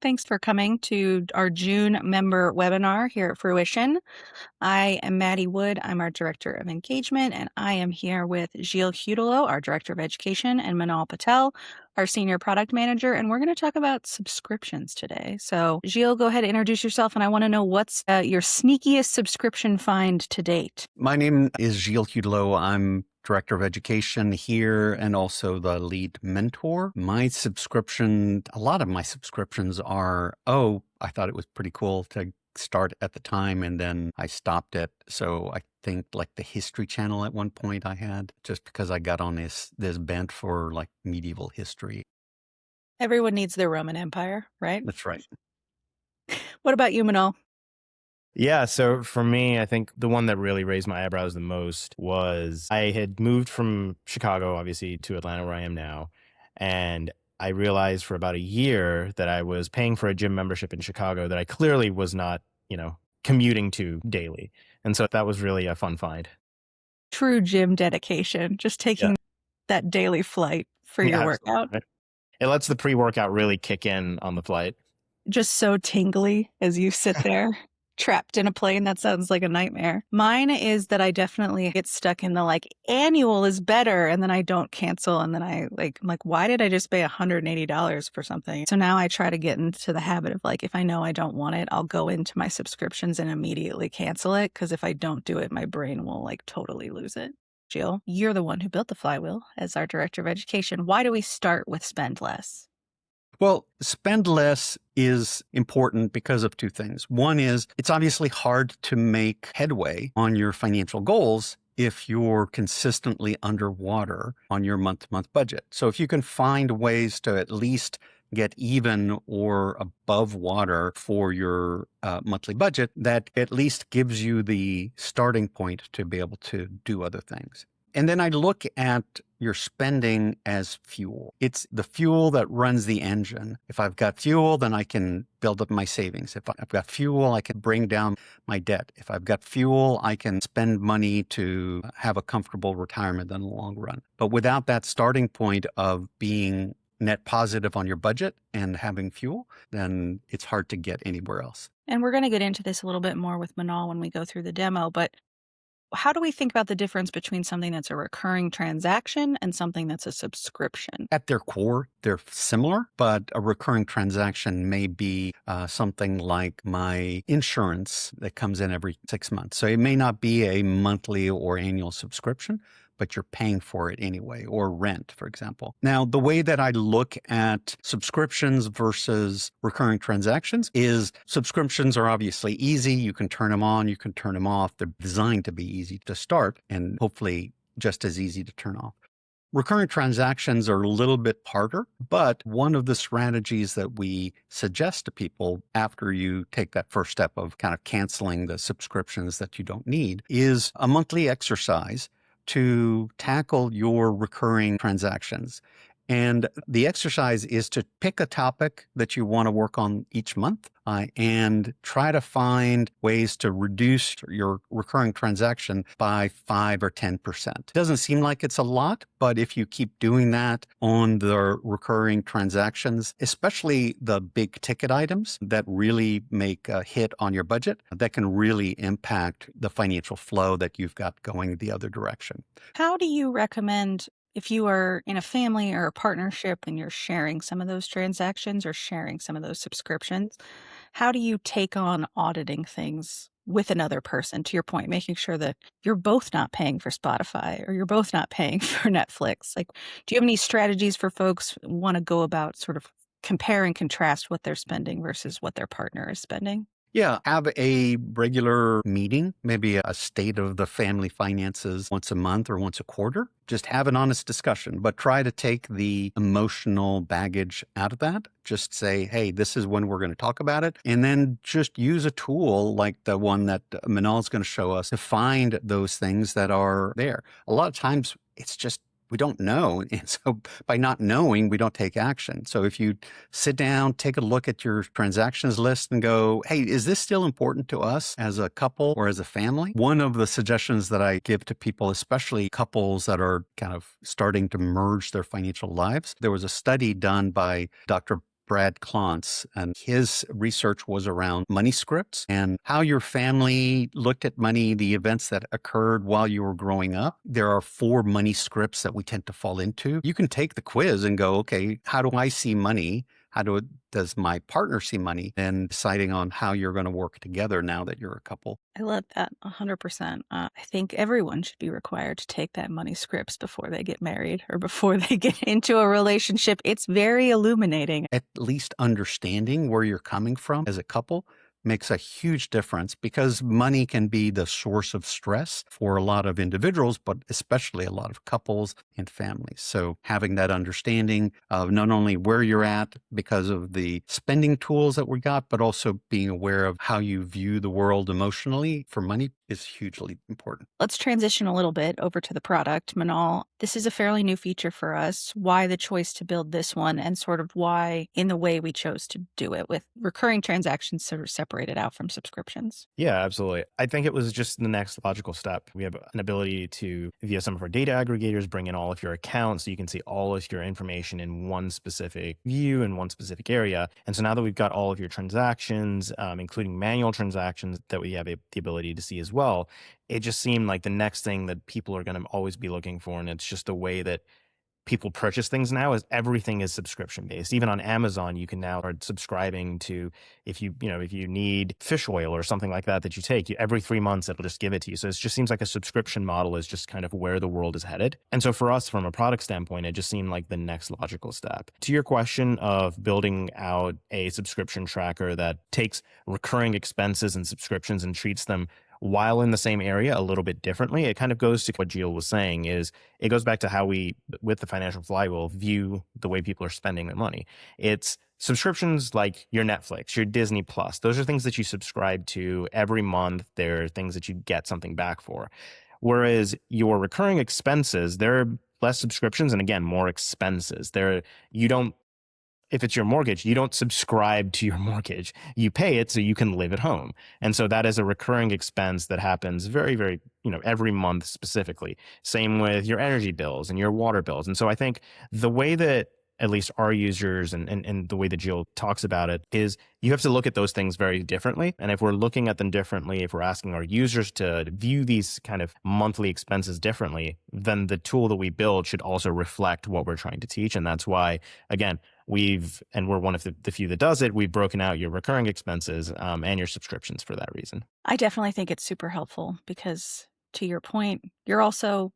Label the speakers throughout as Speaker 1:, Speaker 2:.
Speaker 1: Thanks for coming to our June member webinar here at Fruition. I am Maddie Wood. I'm our Director of Engagement, and I am here with Gilles Hudelot, our Director of Education, and Manal Patel, our Senior Product Manager, and we're going to talk about subscriptions today. So, Gilles, go ahead and introduce yourself, and I want to know what's your sneakiest subscription find to date.
Speaker 2: My name is Gilles Hudelot. I'm Director of Education here and also the lead mentor. My subscription, a lot of my subscriptions are, I thought it was pretty cool to start at the time and then I stopped it. So I think like the History Channel at one point I had, just because I got on this bent for like medieval history.
Speaker 1: Everyone needs their Roman Empire, right?
Speaker 2: That's right.
Speaker 1: What about you, Manal?
Speaker 3: Yeah, so for me, I think the one that really raised my eyebrows the most was I had moved from Chicago, obviously, to Atlanta, where I am now. And I realized for about a year that I was paying for a gym membership in Chicago that I clearly was not, commuting to daily. And so that was really a fun find.
Speaker 1: True gym dedication, just taking that daily flight for your workout.
Speaker 3: It lets the pre-workout really kick in on the flight.
Speaker 1: Just so tingly as you sit there. Trapped in a plane. That sounds like a nightmare. Mine is that I definitely get stuck in the annual is better. And then I don't cancel. And then I'm like, why did I just pay $180 for something? So now I try to get into the habit of if I know I don't want it, I'll go into my subscriptions and immediately cancel it. Because if I don't do it, my brain will totally lose it. Gilles, you're the one who built the flywheel as our Director of Education. Why do we start with spend less?
Speaker 2: Well, spend less is important because of two things. One is it's obviously hard to make headway on your financial goals if you're consistently underwater on your month-to-month budget. So if you can find ways to at least get even or above water for your monthly budget, that at least gives you the starting point to be able to do other things. And then I look at your spending as fuel. It's the fuel that runs the engine. If I've got fuel, then I can build up my savings. If I've got fuel, I can bring down my debt. If I've got fuel, I can spend money to have a comfortable retirement in the long run. But without that starting point of being net positive on your budget and having fuel, then it's hard to get anywhere else.
Speaker 1: And we're going to get into this a little bit more with Manal when we go through the demo, but how do we think about the difference between something that's a recurring transaction and something that's a subscription?
Speaker 2: At their core, they're similar, but a recurring transaction may be something like my insurance that comes in every 6 months. So it may not be a monthly or annual subscription, but you're paying for it anyway, or rent, for example. Now, the way that I look at subscriptions versus recurring transactions is subscriptions are obviously easy. You can turn them on, you can turn them off. They're designed to be easy to start and hopefully just as easy to turn off. Recurring transactions are a little bit harder, but one of the strategies that we suggest to people after you take that first step of kind of canceling the subscriptions that you don't need is a monthly exercise to tackle your recurring transactions. And the exercise is to pick a topic that you want to work on each month and try to find ways to reduce your recurring transaction by 5 or 10%. It doesn't seem like it's a lot, but if you keep doing that on the recurring transactions, especially the big ticket items that really make a hit on your budget, that can really impact the financial flow that you've got going the other direction.
Speaker 1: How do you recommend, if you are in a family or a partnership and you're sharing some of those transactions or sharing some of those subscriptions, how do you take on auditing things with another person? To your point, making sure that you're both not paying for Spotify or you're both not paying for Netflix. Do you have any strategies for folks who want to go about sort of compare and contrast what they're spending versus what their partner is spending?
Speaker 2: Yeah, have a regular meeting, maybe a state of the family finances once a month or once a quarter. Just have an honest discussion, but try to take the emotional baggage out of that. Just say, hey, this is when we're going to talk about it. And then just use a tool like the one that Manal is going to show us to find those things that are there. A lot of times it's just we don't know. And so by not knowing, we don't take action. So if you sit down, take a look at your transactions list and go, hey, is this still important to us as a couple or as a family? One of the suggestions that I give to people, especially couples that are kind of starting to merge their financial lives, there was a study done by Dr. Brad Klontz, and his research was around money scripts and how your family looked at money, the events that occurred while you were growing up. There are 4 money scripts that we tend to fall into. You can take the quiz and go, okay, how do I see money? Does my partner see money? And deciding on how you're going to work together now that you're a couple.
Speaker 1: I love that 100%. I think everyone should be required to take that money scripts before they get married or before they get into a relationship. It's very illuminating.
Speaker 2: At least understanding where you're coming from as a couple makes a huge difference, because money can be the source of stress for a lot of individuals, but especially a lot of couples and families. So having that understanding of not only where you're at because of the spending tools that we got, but also being aware of how you view the world emotionally for money is hugely important.
Speaker 1: Let's transition a little bit over to the product. Manal, this is a fairly new feature for us. Why the choice to build this one, and sort of why in the way we chose to do it, with recurring transactions sort of separated out from subscriptions?
Speaker 3: Yeah, absolutely. I think it was just the next logical step. We have an ability to, via some of our data aggregators, bring in all of your accounts so you can see all of your information in one specific view in one specific area. And so now that we've got all of your transactions, including manual transactions that we have the ability to see as well, it just seemed like the next thing that people are going to always be looking for. And it's just the way that people purchase things now is everything is subscription based. Even on Amazon, you can now start subscribing to, if you need fish oil or something like that you take, every 3 months, it'll just give it to you. So it just seems like a subscription model is just kind of where the world is headed. And so for us, from a product standpoint, it just seemed like the next logical step. To your question of building out a subscription tracker that takes recurring expenses and subscriptions and treats them while in the same area a little bit differently, it kind of goes to what Gilles was saying. Is it goes back to how we, with the financial flywheel, view the way people are spending their money. It's subscriptions like your Netflix, your Disney Plus. Those are things that you subscribe to every month. They're things that you get something back for. Whereas your recurring expenses, they're less subscriptions and, again, more expenses. If it's your mortgage, you don't subscribe to your mortgage. You pay it so you can live at home. And so that is a recurring expense that happens very, very, every month specifically. Same with your energy bills and your water bills. And so I think the way that at least our users and the way that Gilles talks about it is you have to look at those things very differently. And if we're looking at them differently, if we're asking our users to view these kind of monthly expenses differently, then the tool that we build should also reflect what we're trying to teach. And that's why, again, we're one of the few that does it, we've broken out your recurring expenses and your subscriptions for that reason.
Speaker 1: I definitely think it's super helpful because, to your point, you're also,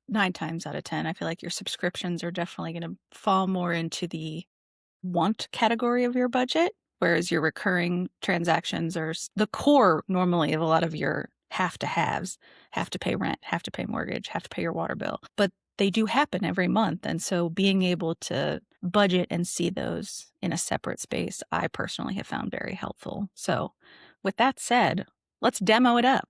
Speaker 1: 9 times out of 10, I feel like your subscriptions are definitely going to fall more into the want category of your budget, whereas your recurring transactions are the core normally of a lot of your have-to-haves. Have to pay rent, have to pay mortgage, have to pay your water bill. But they do happen every month. And so being able to budget and see those in a separate space, I personally have found very helpful. So with that said, let's demo it up.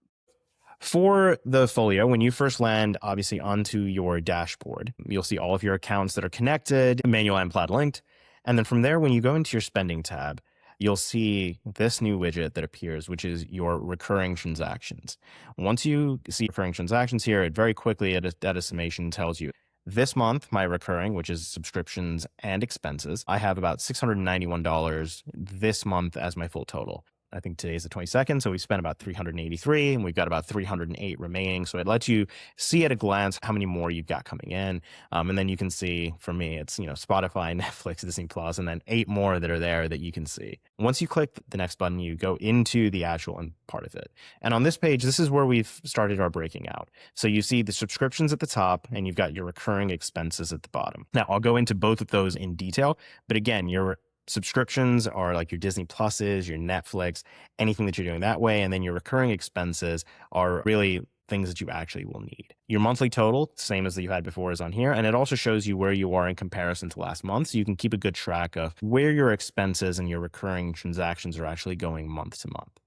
Speaker 3: For the folio, when you first land, obviously, onto your dashboard, you'll see all of your accounts that are connected, manual and Plaid linked. And then from there, when you go into your spending tab, you'll see this new widget that appears, which is your recurring transactions. Once you see recurring transactions here, it very quickly at a summation tells you, this month, my recurring, which is subscriptions and expenses, I have about $691 this month as my full total. I think today's the 22nd, so we spent about 383 and we've got about 308 remaining. So it lets you see at a glance how many more you've got coming in. And then you can see, for me, it's, Spotify, Netflix, Disney Plus, and then 8 more that are there that you can see. Once you click the next button, you go into the actual part of it. And on this page, this is where we've started our breaking out. So you see the subscriptions at the top and you've got your recurring expenses at the bottom. Now, I'll go into both of those in detail, but again, your subscriptions are like your Disney Pluses, your Netflix, anything that you're doing that way. And then your recurring expenses are really things that you actually will need. Your monthly total, same as that you had before, is on here. And it also shows you where you are in comparison to last month. So you can keep a good track of where your expenses and your recurring transactions are actually going month to month.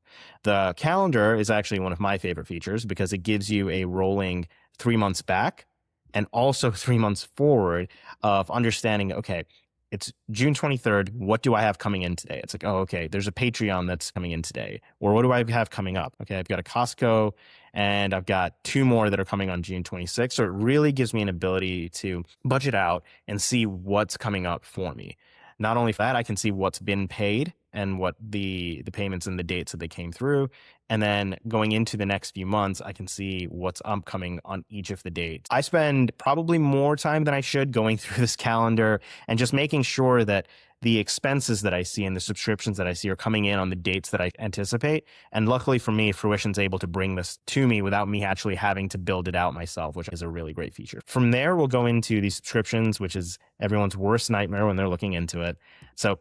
Speaker 3: The calendar is actually one of my favorite features because it gives you a rolling 3 months back and also 3 months forward of understanding, okay, it's June 23rd. What do I have coming in today? It's like, oh, okay, there's a Patreon that's coming in today. Or what do I have coming up? Okay, I've got a Costco and I've got 2 more that are coming on June 26th. So it really gives me an ability to budget out and see what's coming up for me. Not only that, I can see what's been paid and what the payments and the dates that they came through. And then going into the next few months, I can see what's upcoming on each of the dates. I spend probably more time than I should going through this calendar and just making sure that the expenses that I see and the subscriptions that I see are coming in on the dates that I anticipate. And luckily for me, Fruition's able to bring this to me without me actually having to build it out myself, which is a really great feature. From there, we'll go into the subscriptions, which is everyone's worst nightmare when they're looking into it. So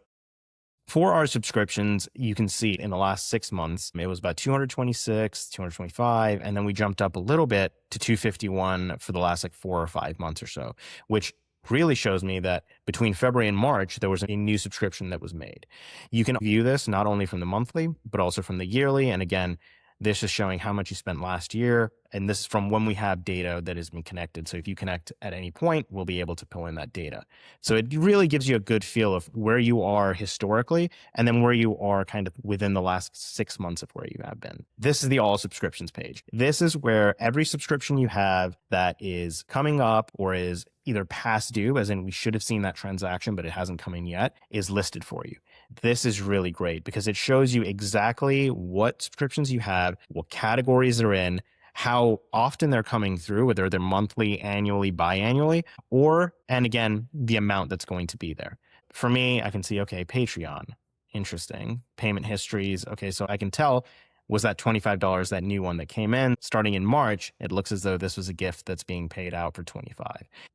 Speaker 3: for our subscriptions, you can see in the last 6 months, it was about 226, 225, and then we jumped up a little bit to 251 for the last like 4 or 5 months or so, which really shows me that between February and March, there was a new subscription that was made. You can view this not only from the monthly, but also from the yearly. And again, this is showing how much you spent last year. And this is from when we have data that has been connected. So if you connect at any point, we'll be able to pull in that data. So it really gives you a good feel of where you are historically and then where you are kind of within the last 6 months of where you have been. This is the all subscriptions page. This is where every subscription you have that is coming up or is either past due, as in we should have seen that transaction, but it hasn't come in yet, is listed for you. This is really great because it shows you exactly what subscriptions you have, what categories they're in, how often they're coming through, whether they're monthly, annually, biannually, and again, the amount that's going to be there. For me, I can see, okay, Patreon, interesting. Payment histories, okay, so I can tell, was that $25 that new one that came in? Starting in March, it looks as though this was a gift that's being paid out for $25.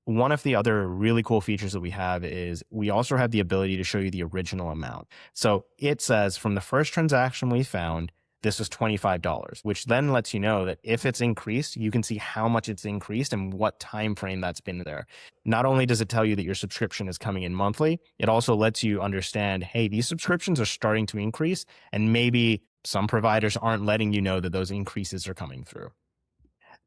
Speaker 3: One of the other really cool features that we have is we also have the ability to show you the original amount. So it says from the first transaction we found, this was $25, which then lets you know that if it's increased, you can see how much it's increased and what time frame that's been there. Not only does it tell you that your subscription is coming in monthly, it also lets you understand, hey, these subscriptions are starting to increase, and maybe some providers aren't letting you know that those increases are coming through.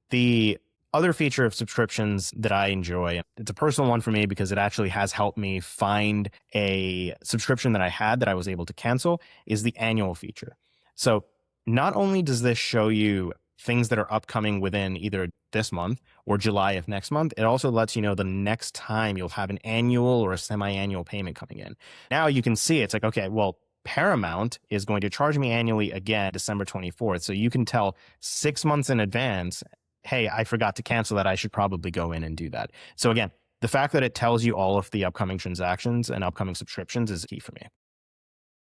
Speaker 3: The other feature of subscriptions that I enjoy, it's a personal one for me because it actually has helped me find a subscription that I had that I was able to cancel, is the annual feature. So not only does this show you things that are upcoming within either this month or July of next month, it also lets you know the next time you'll have an annual or a semi-annual payment coming in. Now you can see it's like, okay, well, Paramount is going to charge me annually again December 24th. So you can tell 6 months in advance, hey, I forgot to cancel that. I should probably go in and do that. So again, the fact that it tells you all of the upcoming transactions and upcoming subscriptions is key for me.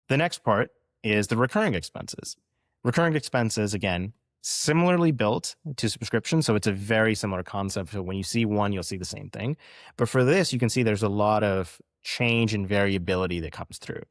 Speaker 3: The next part is the recurring expenses. Recurring expenses, again, similarly built to subscription. So it's a very similar concept. So when you see one, you'll see the same thing. But for this, you can see there's a lot of change and variability that comes through.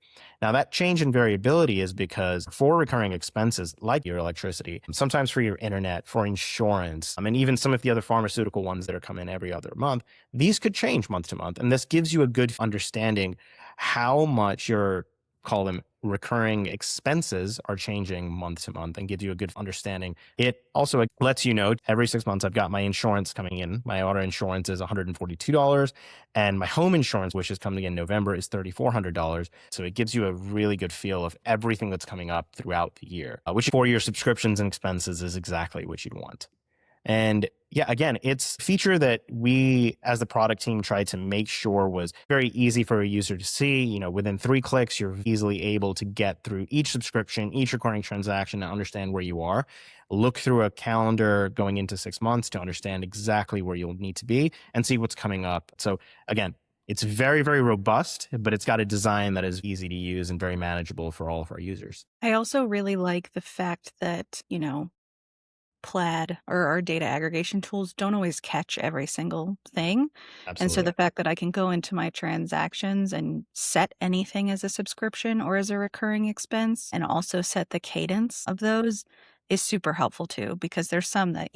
Speaker 3: Now, that change and variability is because for recurring expenses like your electricity, sometimes for your internet, for insurance, and even some of the other pharmaceutical ones that are coming every other month, these could change month to month. And this gives you a good understanding how much your, call them recurring expenses, are changing month to month, and gives you a good understanding. It also lets you know every 6 months I've got my insurance coming in. My auto insurance is $142, and my home insurance, which is coming in November, is $3,400. So it gives you a really good feel of everything that's coming up throughout the year, which for your subscriptions and expenses is exactly what you'd want. And yeah, again, it's a feature that we as the product team tried to make sure was very easy for a user to see. You know, within 3 clicks, you're easily able to get through each subscription, each recurring transaction, and understand where you are. Look through a calendar going into 6 months to understand exactly where you'll need to be and see what's coming up. So again, it's very, very robust, but it's got a design that is easy to use and very manageable for all of our users.
Speaker 1: I also really like the fact that, Plaid or our data aggregation tools don't always catch every single thing. And so
Speaker 3: Absolutely.
Speaker 1: the fact that I can go into my transactions and set anything as a subscription or as a recurring expense, and also set the cadence of those, is super helpful too, because there's some that,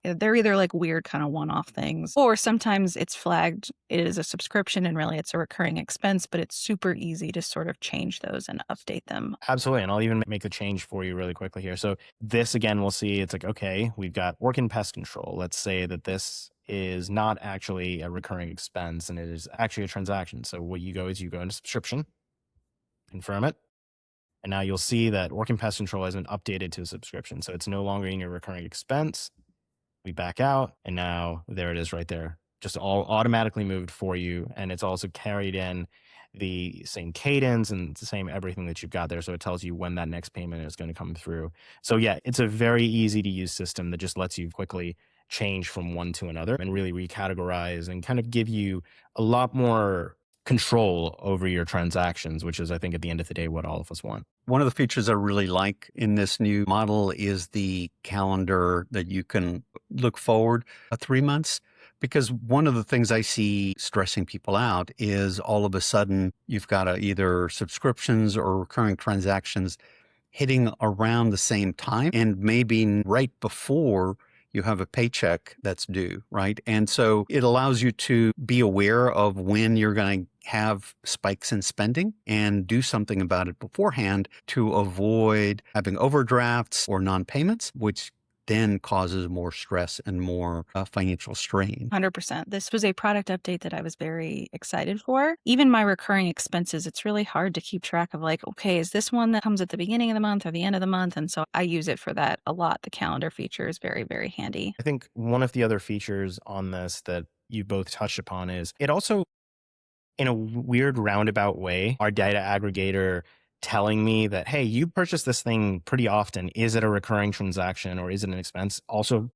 Speaker 1: they're either like weird kind of one-off things, or sometimes it's flagged it is a subscription and really it's a recurring expense, but it's super easy to sort of change those and update them.
Speaker 3: Absolutely. And I'll even make the change for you really quickly here. So this, again, we'll see, it's like, okay, we've got work and pest control. Let's say that this is not actually a recurring expense and it is actually a transaction. So what you go is you go into subscription, confirm it. And now you'll see that work and pest control has been updated to a subscription. So it's no longer in your recurring expense. We back out, and now there it is right there, just all automatically moved for you. And it's also carried in the same cadence and the same everything that you've got there. So it tells you when that next payment is going to come through. So yeah, it's a very easy to use system that just lets you quickly change from one to another and really recategorize and kind of give you a lot more control over your transactions, which is, I think, at the end of the day, what all of us want.
Speaker 2: One of the features I really like in this new model is the calendar that you can look forward 3 months. Because one of the things I see stressing people out is all of a sudden you've got either subscriptions or recurring transactions hitting around the same time and maybe right before you have a paycheck that's due, right? And so it allows you to be aware of when you're going to have spikes in spending and do something about it beforehand to avoid having overdrafts or non-payments, which then causes more stress and more financial strain.
Speaker 1: 100%. This was a product update that I was very excited for. Even my recurring expenses, it's really hard to keep track of like, okay, is this one that comes at the beginning of the month or the end of the month? And so I use it for that a lot. The calendar feature is very, very handy.
Speaker 3: I think one of the other features on this that you both touched upon is it also, in a weird roundabout way, our data aggregator telling me that, hey, you purchase this thing pretty often. Is it a recurring transaction or is it an expense? Also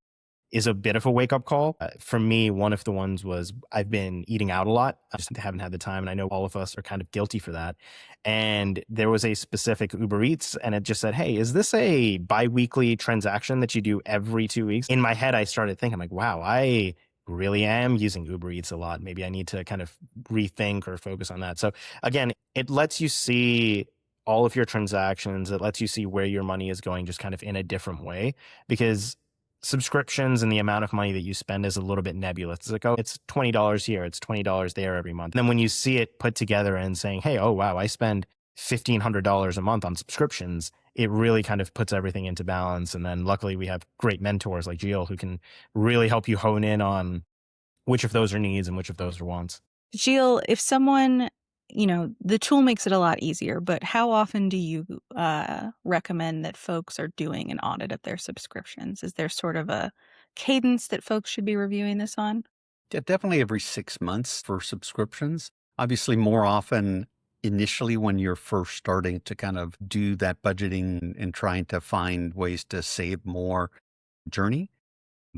Speaker 3: is a bit of a wake up call. For me, one of the ones was I've been eating out a lot. I just haven't had the time. And I know all of us are kind of guilty for that. And there was a specific Uber Eats and it just said, hey, is this a bi-weekly transaction that you do every 2 weeks? In my head, I started thinking like, wow, I really am using Uber Eats a lot. Maybe I need to kind of rethink or focus on that. So again, it lets you see all of your transactions. It lets you see where your money is going just kind of in a different way, because subscriptions and the amount of money that you spend is a little bit nebulous. It's like, oh, it's $20 here, it's $20 there every month. And then when you see it put together and saying, hey, oh, wow, I spend $1,500 a month on subscriptions, it really kind of puts everything into balance. And then luckily we have great mentors like Gilles who can really help you hone in on which of those are needs and which of those are wants.
Speaker 1: Gilles, if someone, the tool makes it a lot easier, but how often do you recommend that folks are doing an audit of their subscriptions? Is there sort of a cadence that folks should be reviewing this on?
Speaker 2: Yeah, definitely every 6 months for subscriptions. Obviously, more often initially when you're first starting to kind of do that budgeting and trying to find ways to save more journey.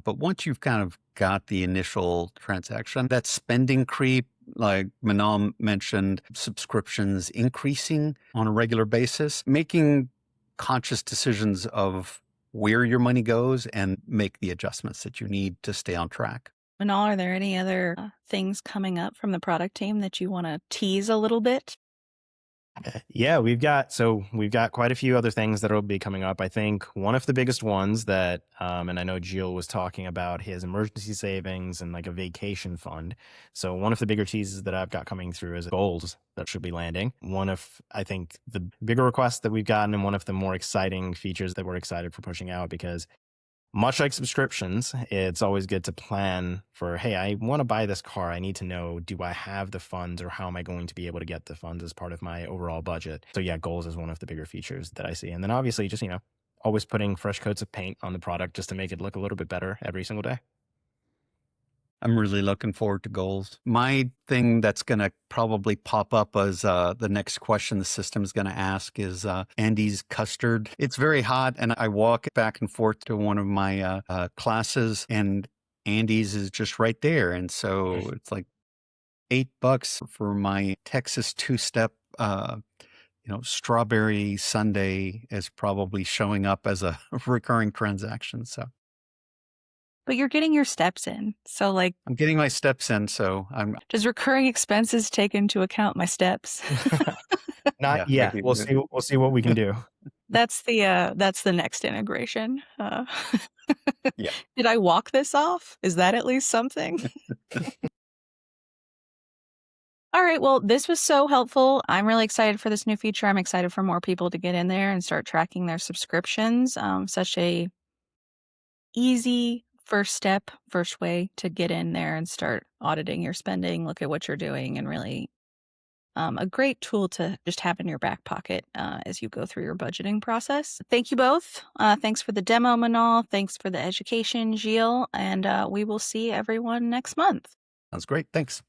Speaker 2: But once you've kind of got the initial transaction, that spending creep, like Manal mentioned, subscriptions increasing on a regular basis, making conscious decisions of where your money goes and make the adjustments that you need to stay on track.
Speaker 1: Manal, are there any other things coming up from the product team that you want to tease a little bit?
Speaker 3: Yeah, we've got quite a few other things that will be coming up. I think one of the biggest ones that, and I know Gilles was talking about his emergency savings and like a vacation fund. So one of the bigger teases that I've got coming through is goals that should be landing. One of, I think, the bigger requests that we've gotten and one of the more exciting features that we're excited for pushing out, because much like subscriptions, it's always good to plan for, hey, I want to buy this car. I need to know, do I have the funds or how am I going to be able to get the funds as part of my overall budget? So yeah, goals is one of the bigger features that I see. And then obviously just, always putting fresh coats of paint on the product just to make it look a little bit better every single day.
Speaker 2: I'm really looking forward to goals. My thing that's going to probably pop up as the next question the system is going to ask is Andy's custard. It's very hot, and I walk back and forth to one of my classes, and Andy's is just right there. And so it's like $8 for my Texas two-step strawberry sundae is probably showing up as a recurring transaction. So.
Speaker 1: But you're getting your steps in. So
Speaker 2: I'm getting my steps in. So
Speaker 1: does recurring expenses take into account my steps?
Speaker 3: Not yet. We'll see what we can do.
Speaker 1: That's the next integration.
Speaker 2: Yeah.
Speaker 1: Did I walk this off? Is that at least something? All right. Well, this was so helpful. I'm really excited for this new feature. I'm excited for more people to get in there and start tracking their subscriptions. Such a easy first way to get in there and start auditing your spending, look at what you're doing, and really a great tool to just have in your back pocket as you go through your budgeting process. Thank you both. Thanks for the demo, Manal. Thanks for the education, Gilles. And we will see everyone next month.
Speaker 2: Sounds great. Thanks.